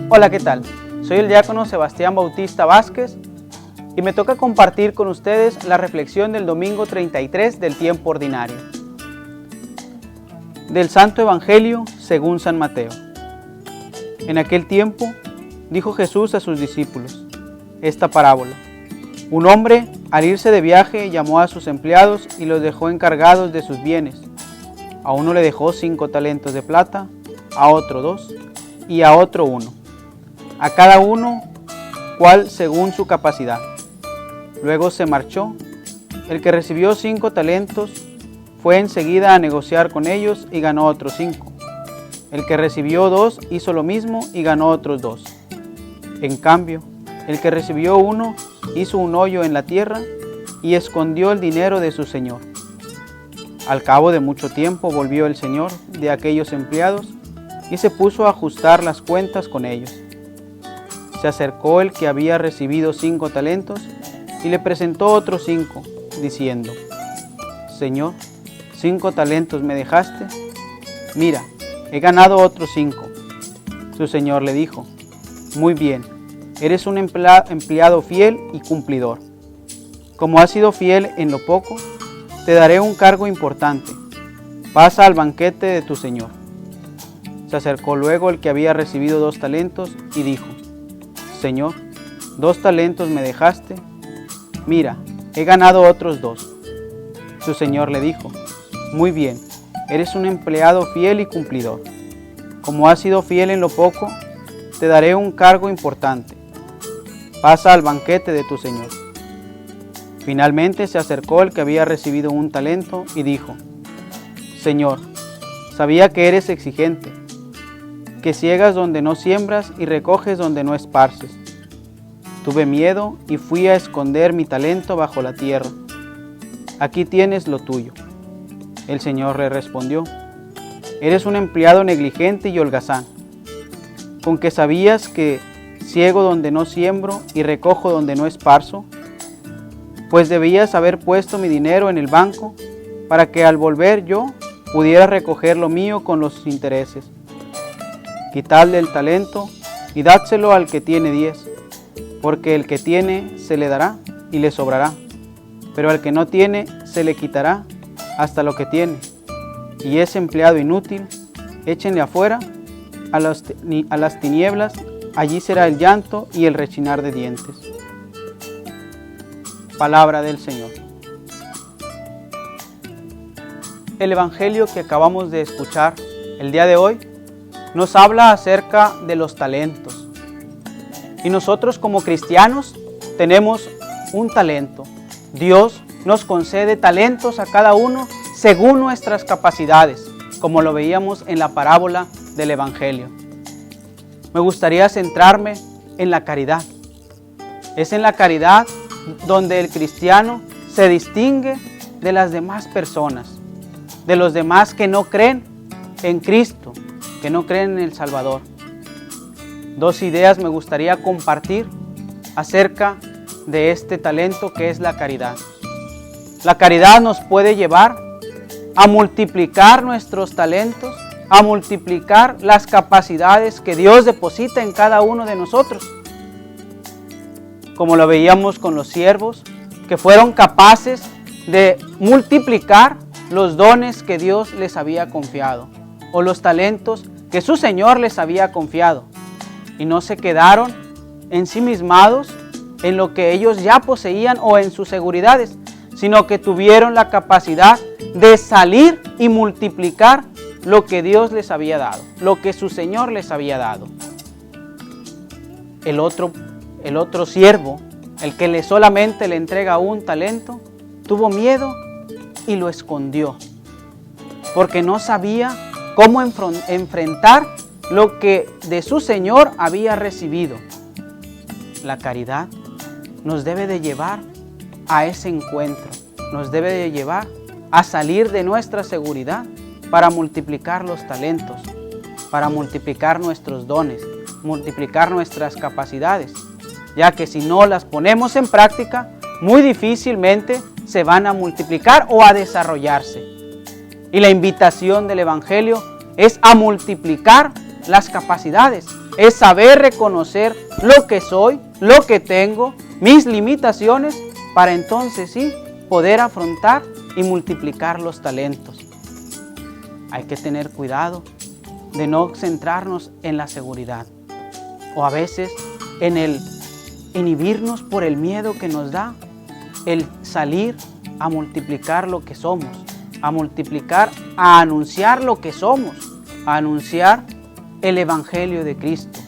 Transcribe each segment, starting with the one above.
Hola, ¿qué tal? Soy el diácono Sebastián Bautista Vázquez y me toca compartir con ustedes la reflexión del domingo 33 del tiempo ordinario. Del Santo Evangelio según San Mateo. En aquel tiempo dijo Jesús a sus discípulos esta parábola. Un hombre, al irse de viaje, llamó a sus empleados y los dejó encargados de sus bienes. A uno le dejó 5 talentos de plata, a otro 2 y a otro 1. A cada uno, cual según su capacidad. Luego se marchó. El que recibió 5 talentos fue enseguida a negociar con ellos y ganó otros 5. El que recibió 2 hizo lo mismo y ganó otros 2. En cambio, el que recibió 1 hizo un hoyo en la tierra y escondió el dinero de su señor. Al cabo de mucho tiempo volvió el señor de aquellos empleados y se puso a ajustar las cuentas con ellos. Se acercó el que había recibido 5 talentos y le presentó otros 5, diciendo: Señor, 5 talentos me dejaste, mira, he ganado otros 5. Su señor le dijo: Muy bien, eres un empleado fiel y cumplidor. Como has sido fiel en lo poco, te daré un cargo importante. Pasa al banquete de tu señor. Se acercó luego el que había recibido 2 talentos y dijo: Señor, 2 talentos me dejaste, mira, he ganado otros 2. Su señor le dijo: Muy bien, eres un empleado fiel y cumplidor. Como has sido fiel en lo poco, te daré un cargo importante. Pasa al banquete de tu señor. Finalmente se acercó el que había recibido 1 talento y dijo: Señor, sabía que eres exigente, que ciegas donde no siembras y recoges donde no esparces. Tuve miedo y fui a esconder mi talento bajo la tierra. Aquí tienes lo tuyo. El señor le respondió: Eres un empleado negligente y holgazán. ¿Con que sabías que ciego donde no siembro y recojo donde no esparzo? Pues debías haber puesto mi dinero en el banco para que al volver yo pudiera recoger lo mío con los intereses. Quitadle el talento y dádselo al que tiene 10, porque el que tiene se le dará y le sobrará, pero al que no tiene se le quitará hasta lo que tiene. Y ese empleado inútil, échenle afuera a las tinieblas, allí será el llanto y el rechinar de dientes. Palabra del Señor. El Evangelio que acabamos de escuchar el día de hoy nos habla acerca de los talentos. Y nosotros como cristianos tenemos un talento. Dios nos concede talentos a cada uno según nuestras capacidades, como lo veíamos en la parábola del Evangelio. Me gustaría centrarme en la caridad. Es en la caridad donde el cristiano se distingue de las demás personas, de los demás que no creen en Cristo, que no creen en el Salvador. 2 ideas me gustaría compartir acerca de este talento que es la caridad. La caridad nos puede llevar a multiplicar nuestros talentos, a multiplicar las capacidades que Dios deposita en cada uno de nosotros. Como lo veíamos con los siervos, que fueron capaces de multiplicar los dones que Dios les había confiado, o los talentos que su Señor les había confiado, y no se quedaron ensimismados en lo que ellos ya poseían o en sus seguridades, sino que tuvieron la capacidad de salir y multiplicar lo que Dios les había dado, lo que su Señor les había dado. El otro siervo, el que solamente le entrega 1 talento, tuvo miedo y lo escondió, porque no sabía cómo enfrentar lo que de su Señor había recibido. La caridad nos debe de llevar a ese encuentro, nos debe de llevar a salir de nuestra seguridad para multiplicar los talentos, para multiplicar nuestros dones, multiplicar nuestras capacidades, ya que si no las ponemos en práctica, muy difícilmente se van a multiplicar o a desarrollarse. Y la invitación del Evangelio es a multiplicar las capacidades, es saber reconocer lo que soy, lo que tengo, mis limitaciones, para entonces sí poder afrontar y multiplicar los talentos. Hay que tener cuidado de no centrarnos en la seguridad o a veces en el inhibirnos por el miedo que nos da el salir a multiplicar lo que somos, a multiplicar, a anunciar lo que somos, a anunciar el Evangelio de Cristo,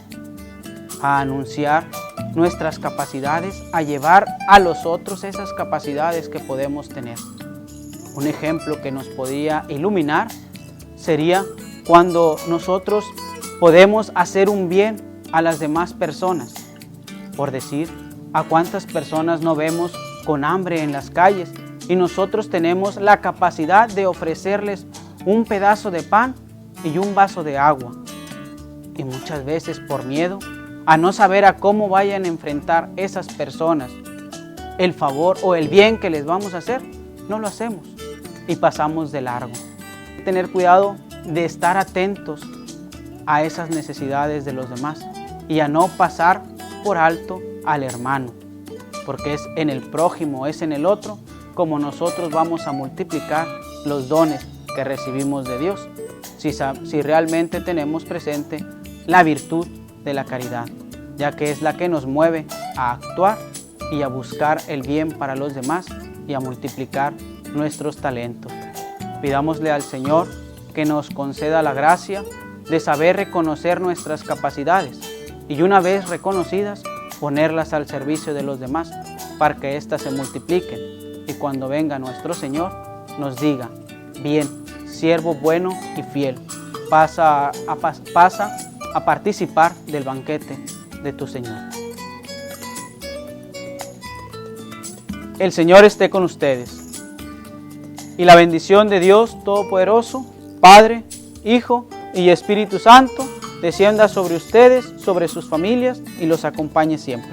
a anunciar nuestras capacidades, a llevar a los otros esas capacidades que podemos tener. Un ejemplo que nos podría iluminar sería cuando nosotros podemos hacer un bien a las demás personas. Por decir, ¿a cuántas personas no vemos con hambre en las calles y nosotros tenemos la capacidad de ofrecerles un pedazo de pan y un vaso de agua? Y muchas veces por miedo a no saber a cómo vayan a enfrentar esas personas el favor o el bien que les vamos a hacer, no lo hacemos y pasamos de largo. Hay que tener cuidado de estar atentos a esas necesidades de los demás y a no pasar por alto al hermano, porque es en el prójimo, es en el otro, como nosotros vamos a multiplicar los dones que recibimos de Dios, si realmente tenemos presente la virtud de la caridad, ya que es la que nos mueve a actuar y a buscar el bien para los demás y a multiplicar nuestros talentos. Pidámosle al Señor que nos conceda la gracia de saber reconocer nuestras capacidades y una vez reconocidas, ponerlas al servicio de los demás para que éstas se multipliquen y cuando venga nuestro Señor nos diga: bien, siervo bueno y fiel, pasa a participar del banquete de tu Señor. El Señor esté con ustedes y la bendición de Dios Todopoderoso, Padre, Hijo y Espíritu Santo, descienda sobre ustedes, sobre sus familias y los acompañe siempre.